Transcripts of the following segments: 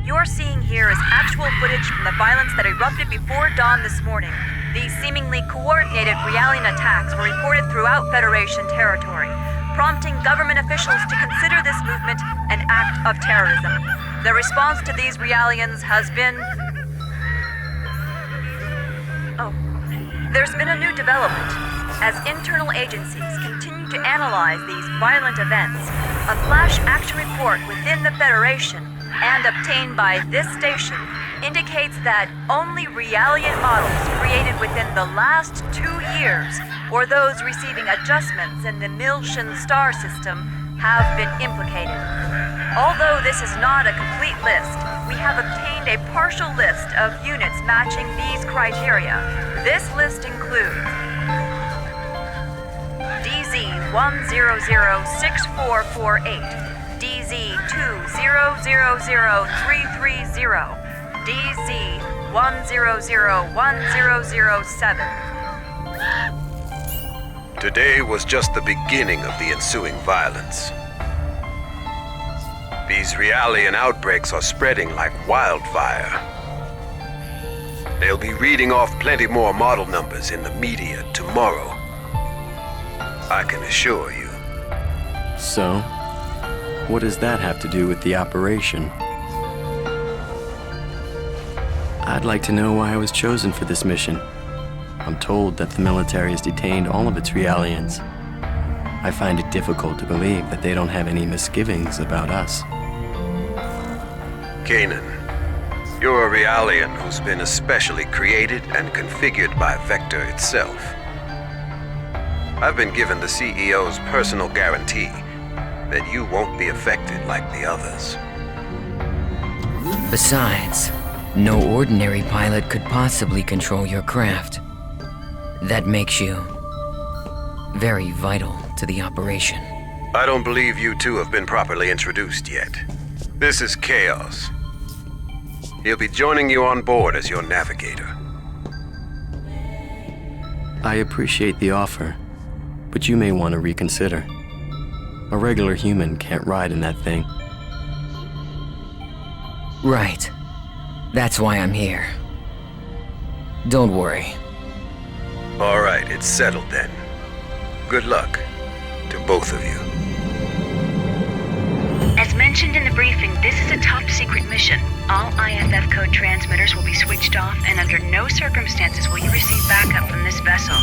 What you're seeing here is actual footage from the violence that erupted before dawn this morning. These seemingly coordinated Realian attacks were reported throughout Federation territory, prompting government officials to consider this movement an act of terrorism. The response to these Realians has been... There's been a new development. As internal agencies continue to analyze these violent events, a flash action report within the Federation and obtained by this station indicates that only Realian models created within the last 2 years, or those receiving adjustments in the Miltian star system, have been implicated. Although this is not a complete list, we have obtained a partial list of units matching these criteria. This list includes DZ-100-6448, DZ-2000330, DZ-100-1007. Today was just the beginning of the ensuing violence. These Realian outbreaks are spreading like wildfire. They'll be reading off plenty more model numbers in the media tomorrow. I can assure you. So, what does that have to do with the operation? I'd like to know why I was chosen for this mission. I'm told that the military has detained all of its Realians. I find it difficult to believe that they don't have any misgivings about us. Kanan, you're a Realian who's been especially created and configured by Vector itself. I've been given the CEO's personal guarantee that you won't be affected like the others. Besides, no ordinary pilot could possibly control your craft. That makes you very vital to the operation. I don't believe you two have been properly introduced yet. This is Chaos. He'll be joining you on board as your navigator. I appreciate the offer, but you may want to reconsider. A regular human can't ride in that thing. Right. That's why I'm here. Don't worry. All right, it's settled then. Good luck to both of you. As mentioned in the briefing, this is a top-secret mission. All IFF code transmitters will be switched off, and under no circumstances will you receive backup from this vessel.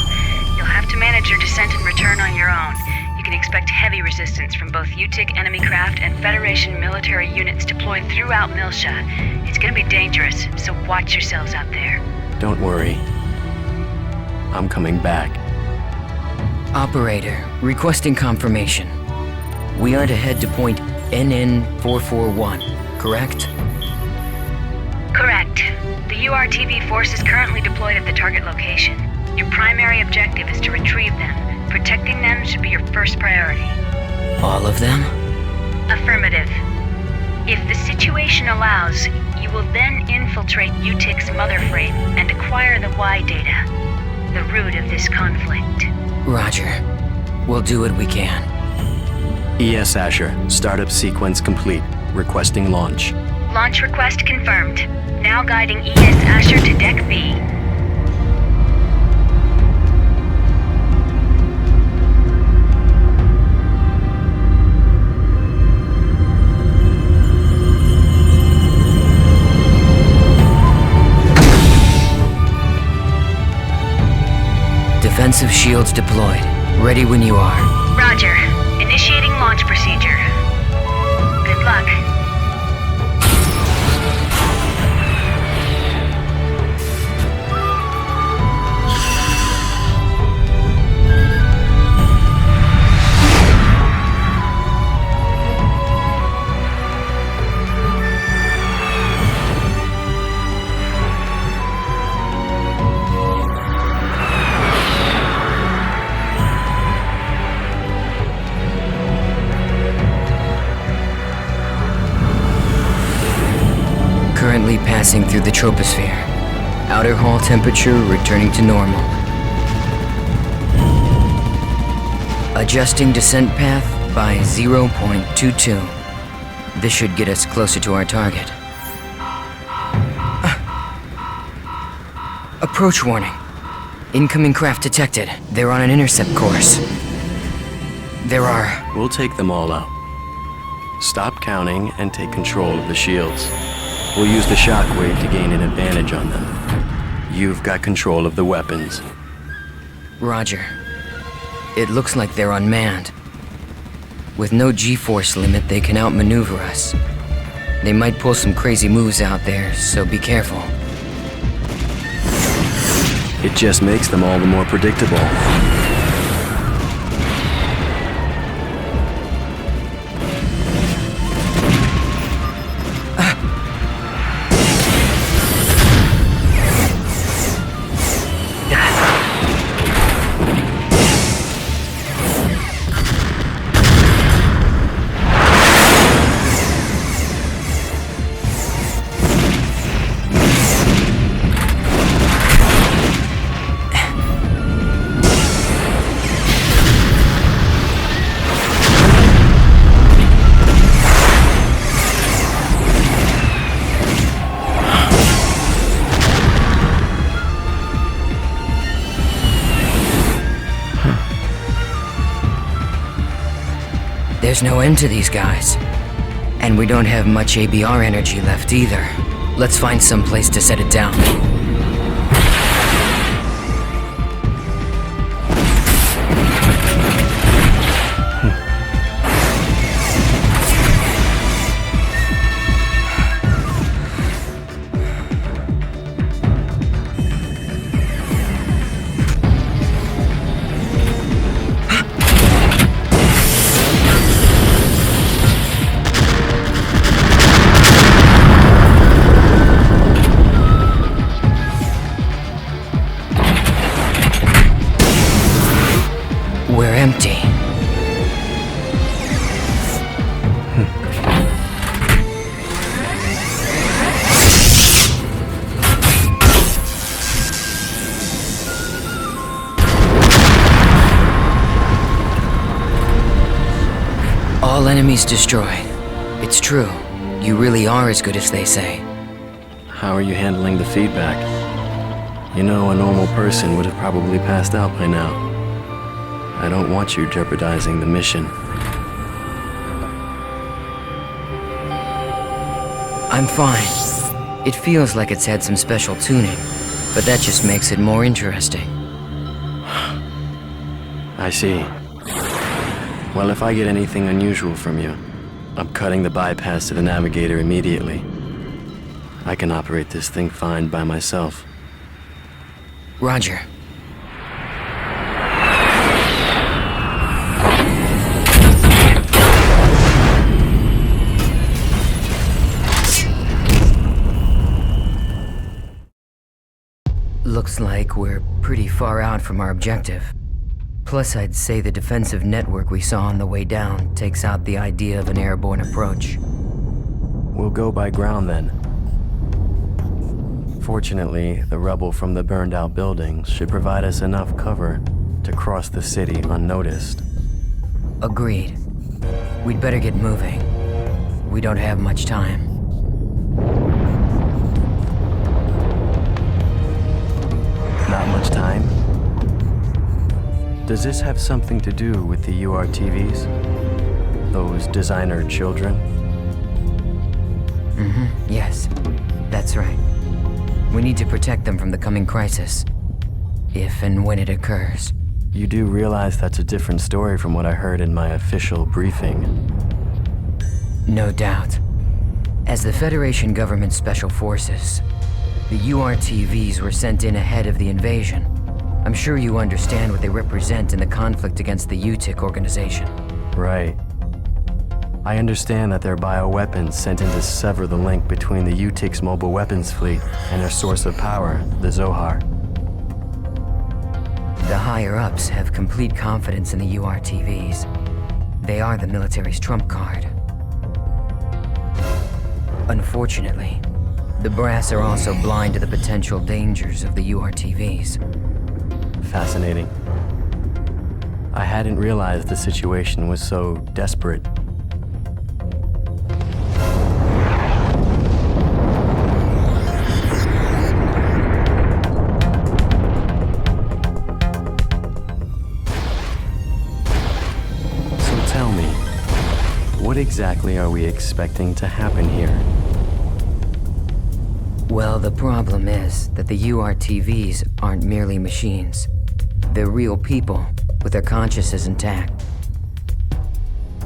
You'll have to manage your descent and return on your own. You can expect heavy resistance from both UTIC enemy craft and Federation military units deployed throughout Miltia. It's gonna be dangerous, so watch yourselves out there. Don't worry. I'm coming back. Operator, requesting confirmation. We are to head to point NN441, correct? Correct. The URTV force is currently deployed at the target location. Your primary objective is to retrieve them. Protecting them should be your first priority. All of them? Affirmative. If the situation allows, you will then infiltrate UTIC's mother frame and acquire the Y data, the root of this conflict. Roger. We'll do what we can. ES Asher, startup sequence complete. Requesting launch. Launch request confirmed. Now guiding ES Asher to Deck B. Defensive shields deployed. Ready when you are. Roger. Initiating launch procedure. Good luck. Currently passing through the troposphere. Outer hull temperature returning to normal. Adjusting descent path by 0.22. This should get us closer to our target. Approach warning. Incoming craft detected. They're on an intercept course. There are... We'll take them all out. Stop counting and take control of the shields. We'll use the shockwave to gain an advantage on them. You've got control of the weapons. Roger. It looks like they're unmanned. With no G-force limit, they can outmaneuver us. They might pull some crazy moves out there, so be careful. It just makes them all the more predictable. There's no end to these guys. And we don't have much ABR energy left either. Let's find some place to set it down. We're empty. All enemies destroyed. It's true. You really are as good as they say. How are you handling the feedback? You know, a normal person would have probably passed out by now. I don't want you jeopardizing the mission. I'm fine. It feels like it's had some special tuning, but that just makes it more interesting. I see. Well, if I get anything unusual from you, I'm cutting the bypass to the navigator immediately. I can operate this thing fine by myself. Roger. Looks like we're pretty far out from our objective. Plus, I'd say the defensive network we saw on the way down takes out the idea of an airborne approach. We'll go by ground then. Fortunately, the rubble from the burned-out buildings should provide us enough cover to cross the city unnoticed. Agreed. We'd better get moving. We don't have much time. Not much time? Does this have something to do with the URTVs? Those designer children? Yes. That's right. We need to protect them from the coming crisis. If and when it occurs. You do realize that's a different story from what I heard in my official briefing. No doubt. As the Federation government's special forces, the URTVs were sent in ahead of the invasion. I'm sure you understand what they represent in the conflict against the UTIC organization. Right. I understand that they're bioweapons sent in to sever the link between the UTIC's mobile weapons fleet and their source of power, the Zohar. The higher-ups have complete confidence in the URTVs. They are the military's trump card. Unfortunately, the brass are also blind to the potential dangers of the URTVs. Fascinating. I hadn't realized the situation was so desperate. What exactly are we expecting to happen here? Well, the problem is that the URTVs aren't merely machines. They're real people with their consciousness intact.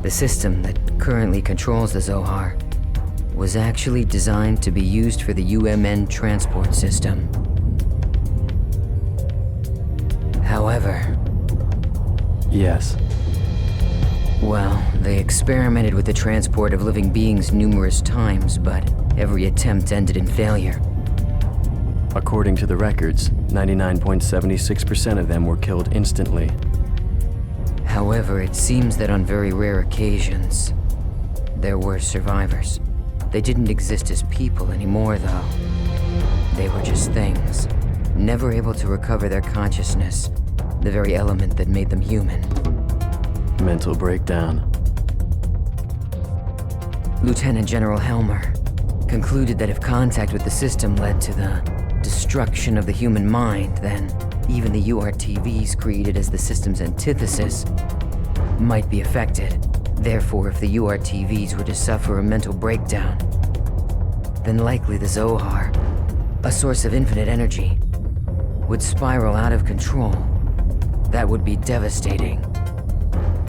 The system that currently controls the Zohar was actually designed to be used for the UMN transport system. However... Yes. Well, they experimented with the transport of living beings numerous times, but every attempt ended in failure. According to the records, 99.76% of them were killed instantly. However, it seems that on very rare occasions, there were survivors. They didn't exist as people anymore, though. They were just things, never able to recover their consciousness, the very element that made them human. Mental breakdown. Lieutenant General Helmer concluded that if contact with the system led to the destruction of the human mind, then even the URTVs created as the system's antithesis might be affected. Therefore, if the URTVs were to suffer a mental breakdown, then likely the Zohar, a source of infinite energy, would spiral out of control. That would be devastating.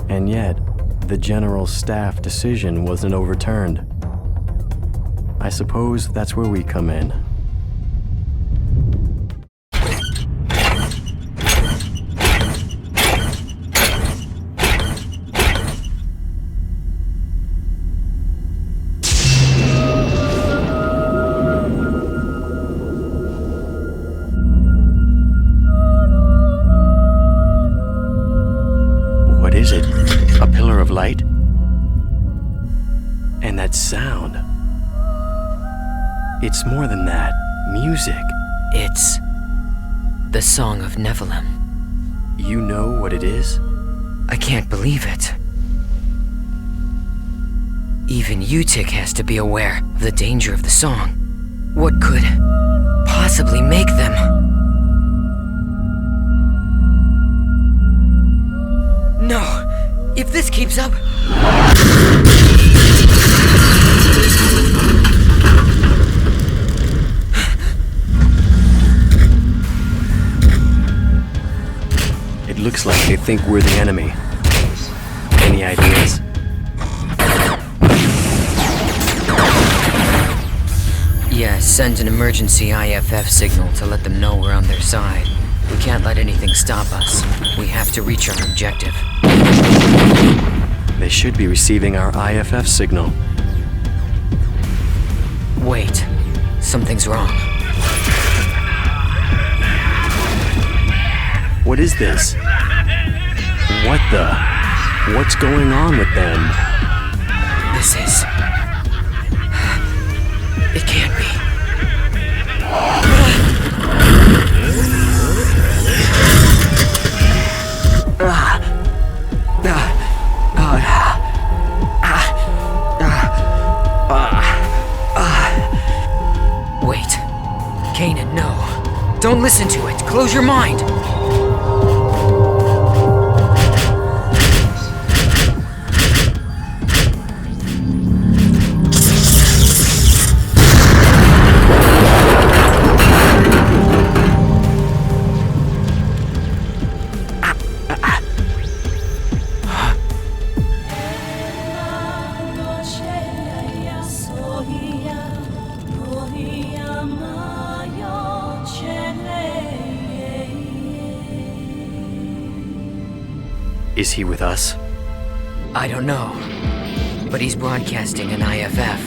And yet, the General Staff decision wasn't overturned. I suppose that's where we come in. What is it? A pillar of light? And that sound. It's more than that. Music. It's the Song of Nephilim. You know what it is? I can't believe it. Even Utik has to be aware of the danger of the song. What could possibly make them? No! If this keeps up... It looks like they think we're the enemy. Any ideas? Yeah, send an emergency IFF signal to let them know we're on their side. We can't let anything stop us. We have to reach our objective. They should be receiving our IFF signal. Wait. Something's wrong. What is this? What the? What's going on with them? This is... It can't be. Wait. Kanan, no. Don't listen to it. Close your mind. Is he with us? I don't know. But he's broadcasting an IFF.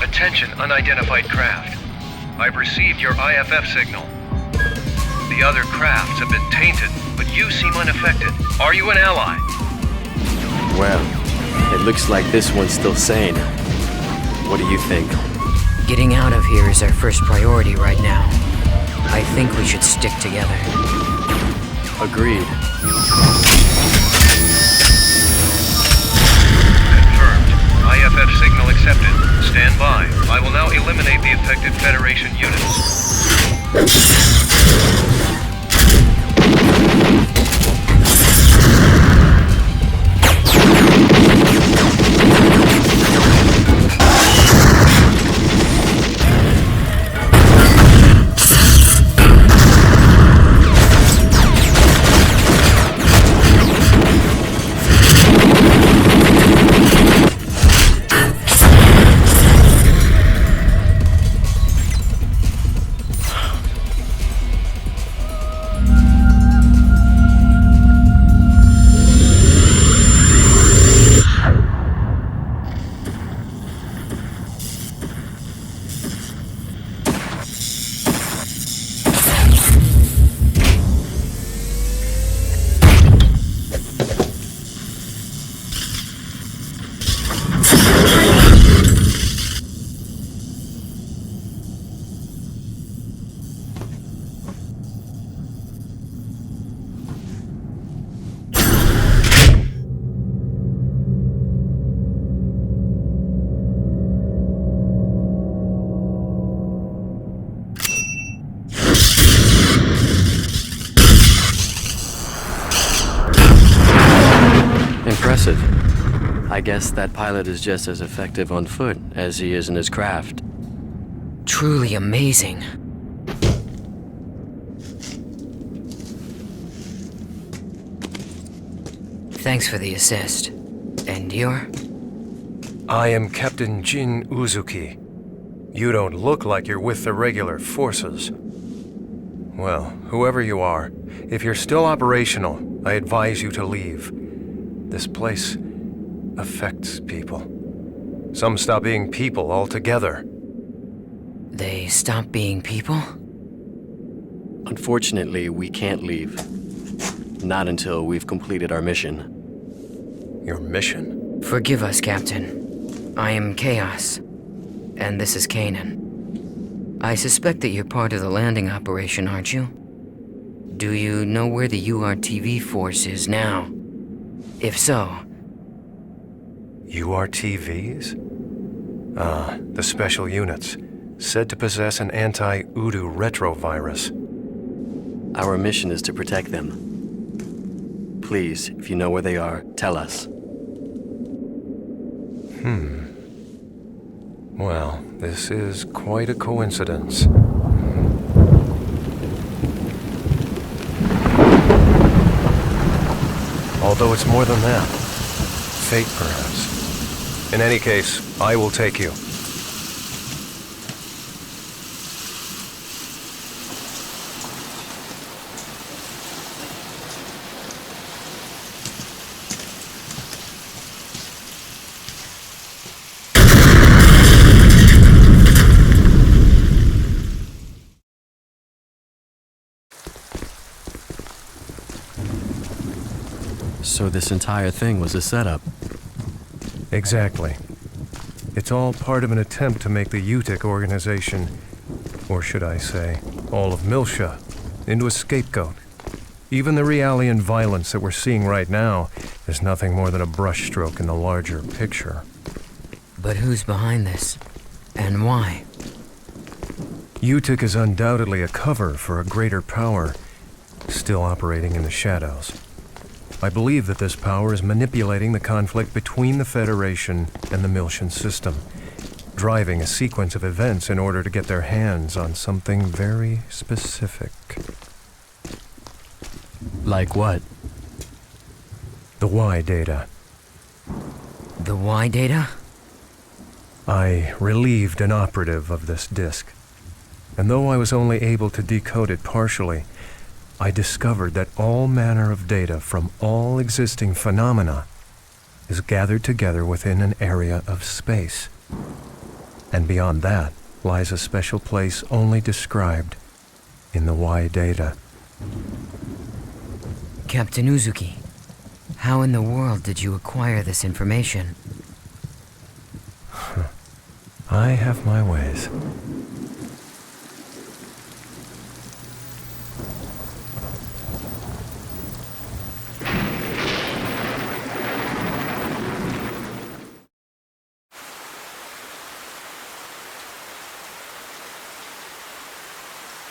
Attention, unidentified craft. I've received your IFF signal. The other crafts have been tainted, but you seem unaffected. Are you an ally? Well, it looks like this one's still sane. What do you think? Getting out of here is our first priority right now. I think we should stick together. Agreed. Confirmed. IFF signal accepted. Stand by. I will now eliminate the affected Federation units. guess that pilot is just as effective on foot as he is in his craft. Truly amazing. Thanks for the assist. And you're? I am Captain Jin Uzuki. You don't look like you're with the regular forces. Well, whoever you are, if you're still operational, I advise you to leave. This place affects people. Some stop being people altogether. They stop being people? Unfortunately, we can't leave. Not until we've completed our mission. Your mission? Forgive us, Captain. I am Chaos, and this is Kanan. I suspect that you're part of the landing operation, aren't you? Do you know where the URTV force is now? If so... URTVs? Ah, the special units, said to possess an anti-Udu retrovirus. Our mission is to protect them. Please, if you know where they are, tell us. Well, this is quite a coincidence. Although it's more than that. Fate, perhaps. In any case, I will take you. So this entire thing was a setup. Exactly. It's all part of an attempt to make the UTIC organization, or should I say, all of Miltia, into a scapegoat. Even the Realian violence that we're seeing right now is nothing more than a brushstroke in the larger picture. But who's behind this? And why? UTIC is undoubtedly a cover for a greater power, still operating in the shadows. I believe that this power is manipulating the conflict between the Federation and the Miltian system, driving a sequence of events in order to get their hands on something very specific. Like what? The Y data. The Y data? I relieved an operative of this disk, and though I was only able to decode it partially, I discovered that all manner of data from all existing phenomena is gathered together within an area of space. And beyond that lies a special place only described in the Y data. Captain Uzuki, how in the world did you acquire this information? I have my ways.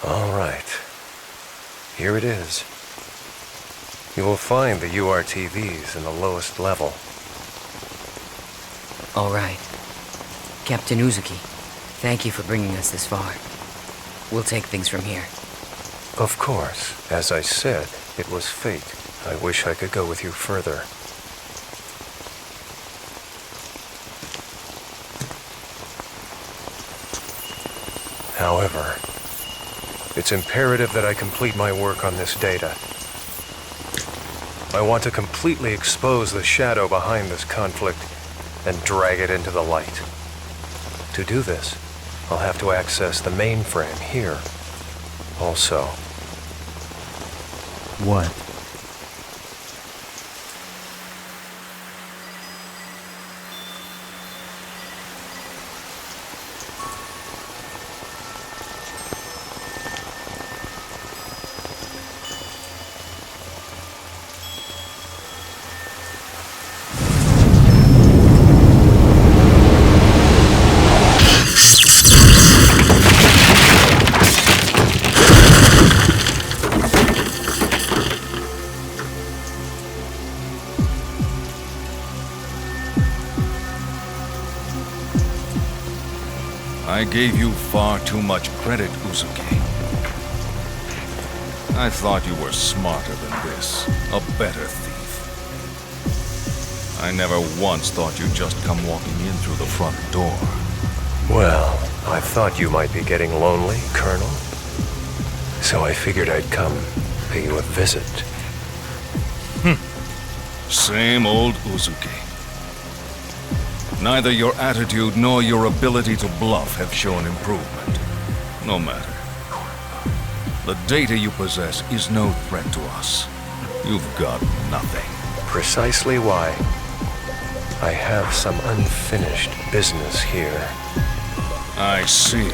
All right. Here it is. You will find the URTVs in the lowest level. All right. Captain Uzuki, thank you for bringing us this far. We'll take things from here. Of course. As I said, it was fate. I wish I could go with you further. However, it's imperative that I complete my work on this data. I want to completely expose the shadow behind this conflict and drag it into the light. To do this, I'll have to access the mainframe here. Also, What? I gave you far too much credit, Uzuki. I thought you were smarter than this, a better thief. I never once thought you'd just come walking in through the front door. Well, I thought you might be getting lonely, Colonel. So I figured I'd come pay you a visit. Same old Uzuki. Neither your attitude nor your ability to bluff have shown improvement. No matter. The data you possess is no threat to us. You've got nothing. Precisely why. I have some unfinished business here. I see.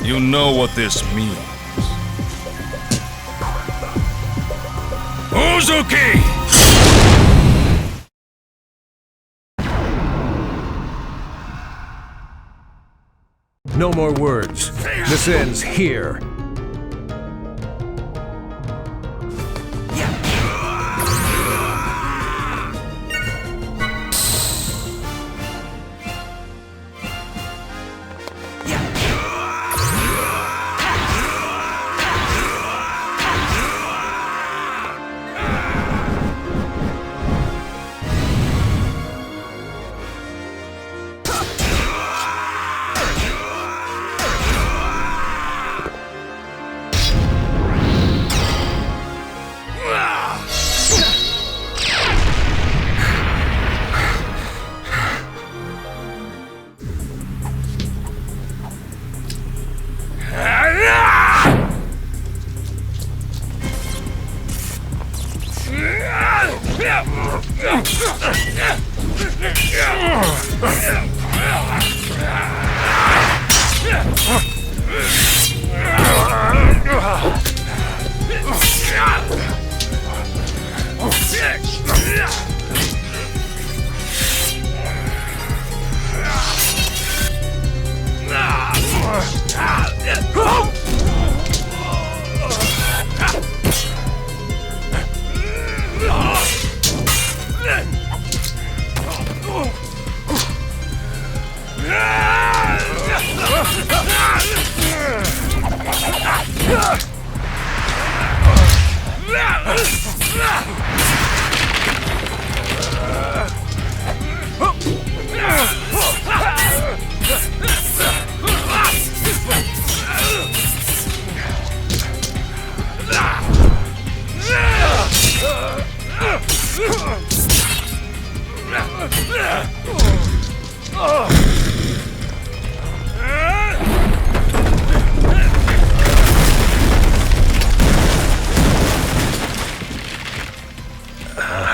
You know what this means. Uzuki! No more words. This ends here.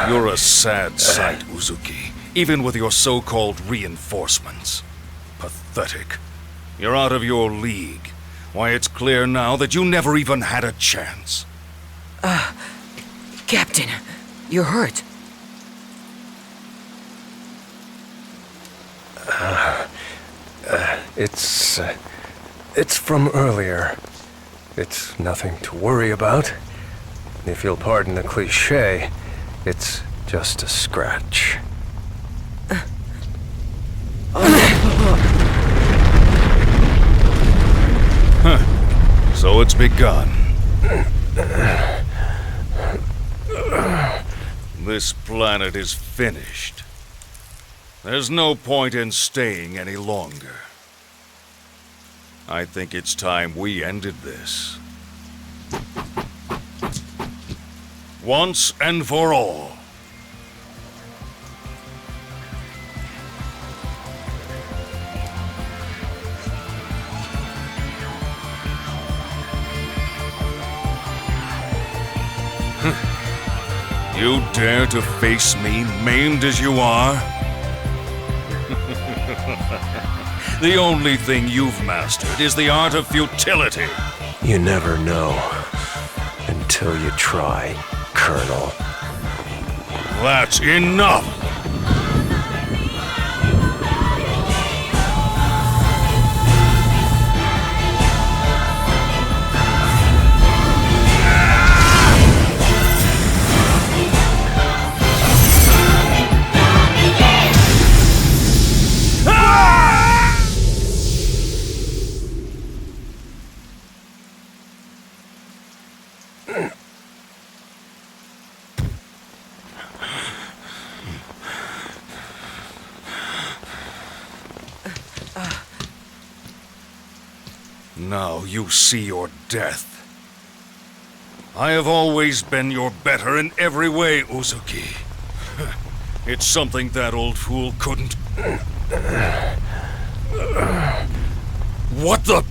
You're a sad sight, Uzuki, even with your so-called reinforcements. Pathetic. You're out of your league. Why, it's clear now that you never even had a chance. Captain, you're hurt. It's from earlier. It's nothing to worry about. If you'll pardon the cliché, it's just a scratch. So it's begun. This planet is finished. There's no point in staying any longer. I think it's time we ended this. Once and for all. You dare to face me, maimed as you are? The only thing you've mastered is the art of futility. You never know until you try, Colonel. That's enough! Now you see your death. I have always been your better in every way, Uzuki. It's something that old fool couldn't... What the...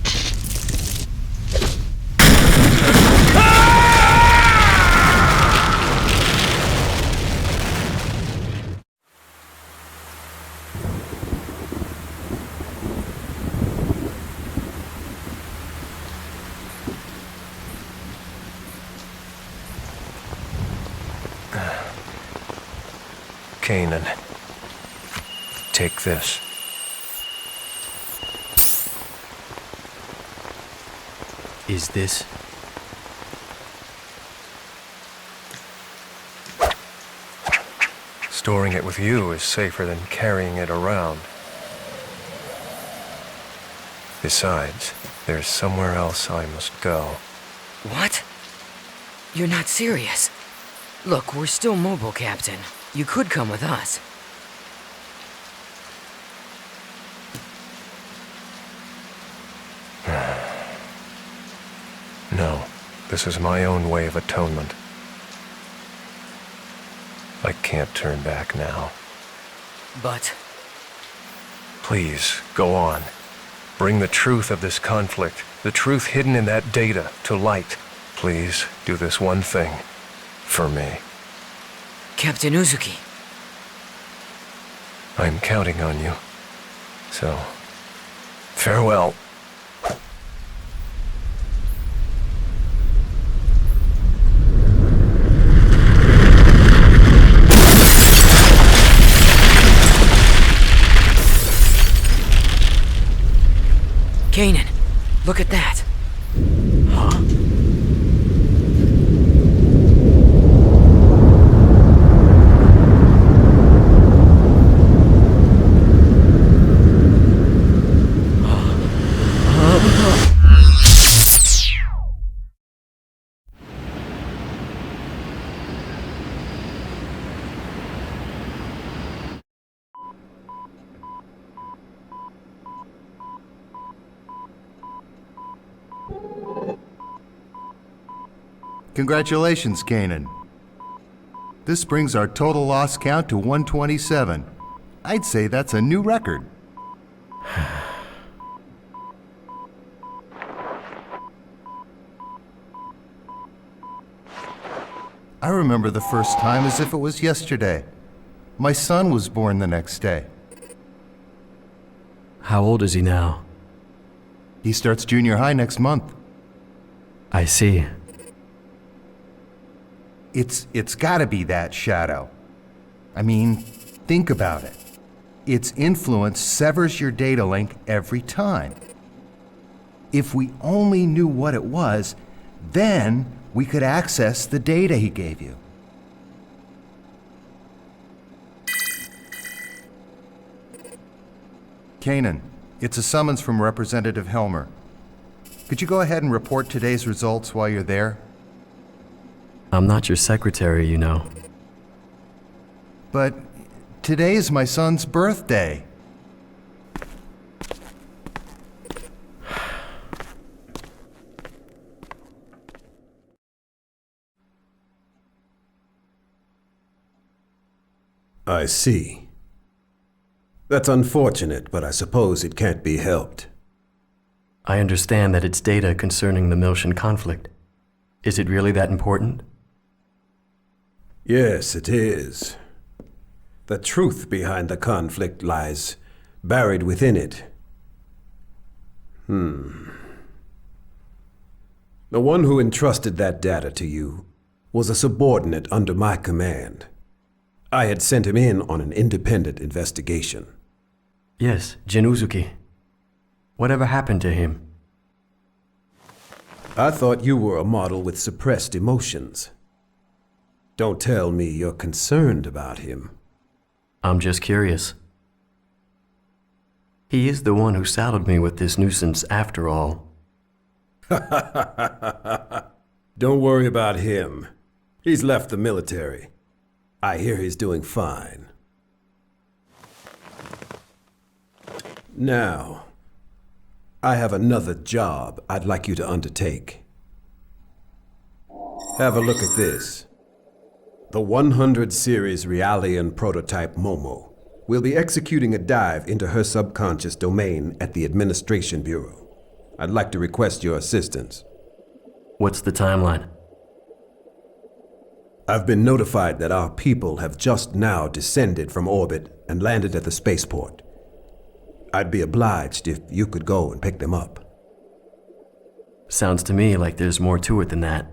Kanan, take this. Is this? Storing it with you is safer than carrying it around. Besides, there's somewhere else I must go. What? You're not serious. Look, we're still mobile, Captain. You could come with us. No, this is my own way of atonement. I can't turn back now. But... Please, go on. Bring the truth of this conflict, the truth hidden in that data, to light. Please, do this one thing. For me. Captain Uzuki. I'm counting on you. So, farewell. Kanan, look at that. Huh? Congratulations, Kanan. This brings our total loss count to 127. I'd say that's a new record. I remember the first time as if it was yesterday. My son was born the next day. How old is he now? He starts junior high next month. I see. It's gotta be that, Shadow. I mean, think about it. Its influence severs your data link every time. If we only knew what it was, then we could access the data he gave you. Kanan, it's a summons from Representative Helmer. Could you go ahead and report today's results while you're there? I'm not your secretary, you know. But today is my son's birthday. I see. That's unfortunate, but I suppose it can't be helped. I understand that it's data concerning the Miltian conflict. Is it really that important? Yes, it is. The truth behind the conflict lies buried within it. The one who entrusted that data to you was a subordinate under my command. I had sent him in on an independent investigation. Yes, Jin Uzuki. Whatever happened to him? I thought you were a model with suppressed emotions. Don't tell me you're concerned about him. I'm just curious. He is the one who saddled me with this nuisance after all. Don't worry about him. He's left the military. I hear he's doing fine. Now, I have another job I'd like you to undertake. Have a look at this. The 100 series Realian prototype Momo will be executing a dive into her subconscious domain at the Administration Bureau. I'd like to request your assistance. What's the timeline? I've been notified that our people have just now descended from orbit and landed at the spaceport. I'd be obliged if you could go and pick them up. Sounds to me like there's more to it than that.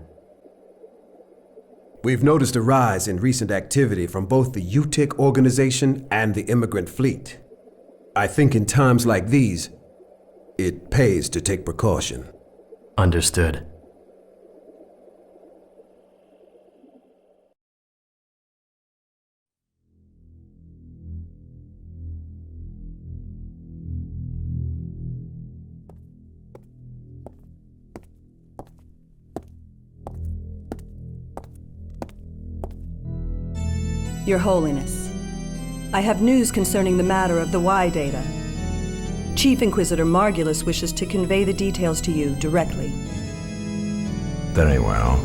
We've noticed a rise in recent activity from both the UTIC organization and the immigrant fleet. I think in times like these, it pays to take precaution. Understood. Your Holiness, I have news concerning the matter of the Y data. Chief Inquisitor Margulis wishes to convey the details to you directly. Very well.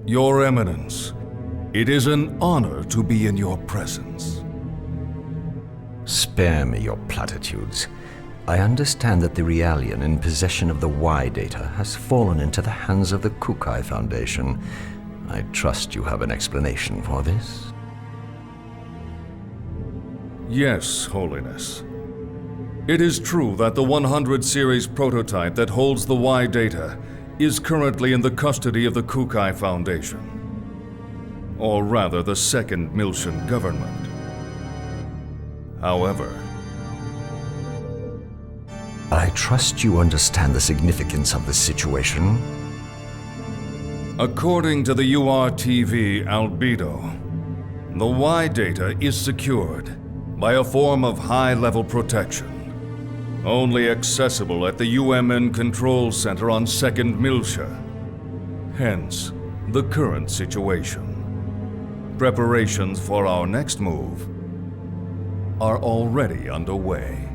Your Eminence, it is an honor to be in your presence. Spare me your platitudes. I understand that the Realian in possession of the Y data has fallen into the hands of the Kukai Foundation. I trust you have an explanation for this? Yes, Holiness. It is true that the 100 series prototype that holds the Y data is currently in the custody of the Kukai Foundation. Or rather, the Second Miltian government. However, I trust you understand the significance of the situation. according to the URTV albedo, the Y data is secured by a form of high-level protection, only accessible at the UMN Control Center on 2nd Miltia. Hence, the current situation. Preparations for our next move are already underway.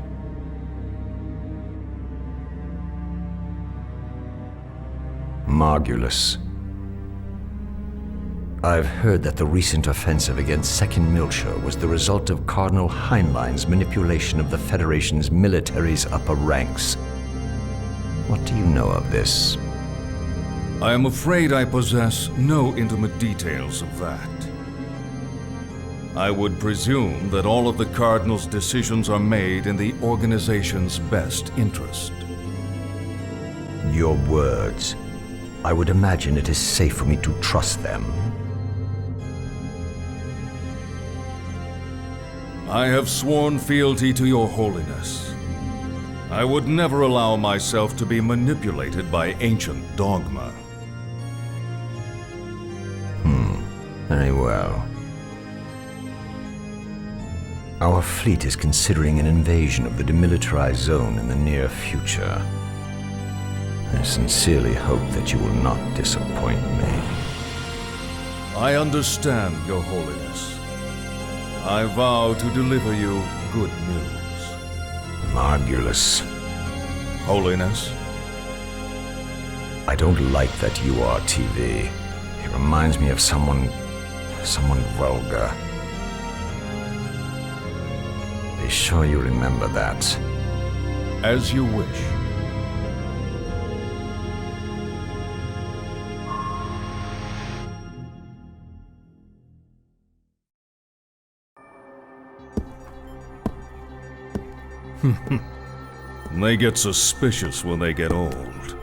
Margulis. I've heard that the recent offensive against 2nd Miltia was the result of Cardinal Heinlein's manipulation of the Federation's military's upper ranks. What do you know of this? I am afraid I possess no intimate details of that. I would presume that all of the Cardinal's decisions are made in the organization's best interest. Your words. I would imagine it is safe for me to trust them. I have sworn fealty to your holiness. I would never allow myself to be manipulated by ancient dogma. Very well. Our fleet is considering an invasion of the demilitarized zone in the near future. I sincerely hope that you will not disappoint me. I understand, your holiness. I vow to deliver you good news. Margulis. Holiness? I don't like that URTV. It reminds me of someone vulgar. Be sure you remember that. As you wish. They get suspicious when they get old.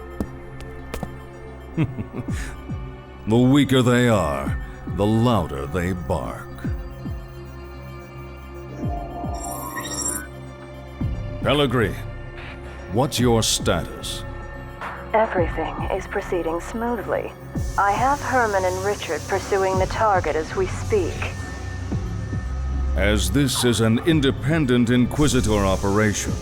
The weaker they are, the louder they bark. Pellegrini, what's your status? Everything is proceeding smoothly. I have Herman and Richard pursuing the target as we speak. as this is an independent Inquisitor operation.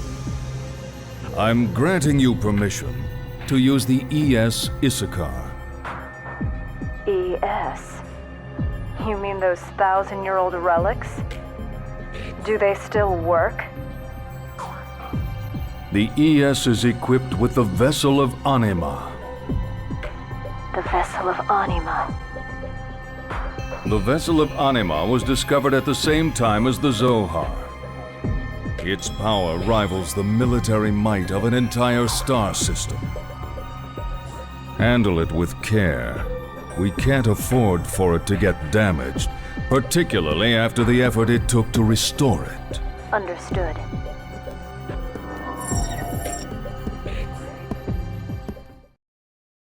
I'm granting you permission to use the ES Issachar. ES? You mean those 1,000-year-old relics? Do they still work? The ES is equipped with the Vessel of Anima. The Vessel of Anima. The Vessel of Anima was discovered at the same time as the Zohar. Its power rivals the military might of an entire star system. Handle it with care. We can't afford for it to get damaged, particularly after the effort it took to restore it. Understood.